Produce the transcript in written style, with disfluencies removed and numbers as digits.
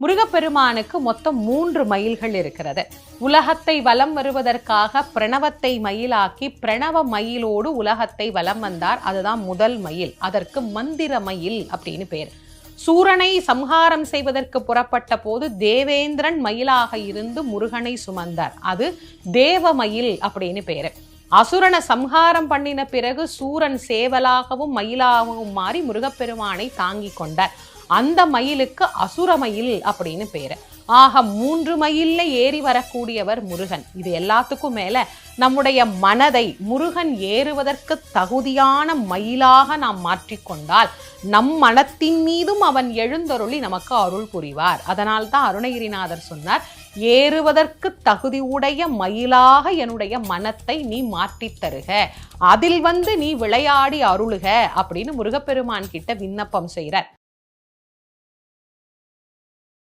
முருகப்பெருமானுக்கு மொத்தம் 3 மயில்கள் இருக்கிறது. உலகத்தை வலம் வருவதற்காக பிரணவத்தை மயிலாக்கி பிரணவ மயிலோடு உலகத்தை வலம் வந்தார். அதுதான் முதல் மயில். அதற்கு மந்திர மயில் அப்படின்னு பேர். சூரனை சம்ஹாரம் செய்வதற்கு புறப்பட்ட போது தேவேந்திரன் மயிலாக இருந்து முருகனை சுமந்தார். அது தேவமயில் அப்படின்னு பேரு. அசுரனை சம்ஹாரம் பண்ணின பிறகு சூரன் சேவலாகவும் மயிலாகவும் மாறி முருகப்பெருமானை தாங்கி கொண்டார். அந்த மயிலுக்கு அசுரமயில் அப்படின்னு பேரு. ஆக 3 மயில்ல ஏறி வரக்கூடியவர் முருகன். இது எல்லாத்துக்கும் மேல நம்முடைய மனதை முருகன் ஏறுவதற்கு தகுதியான மயிலாக நாம் மாற்றிக்கொண்டால் நம் மனத்தின் மீதும் அவன் எழுந்தருளி நமக்கு அருள் புரிவார். அதனால்தான் அருணகிரிநாதர் சொன்னார், ஏறுவதற்கு தகுதி உடைய மயிலாக என்னுடைய மனத்தை நீ மாற்றித் தருக, அதில் நீ விளையாடி அருளுக அப்படின்னு முருகப்பெருமான் கிட்ட விண்ணப்பம் செய்கிறார்.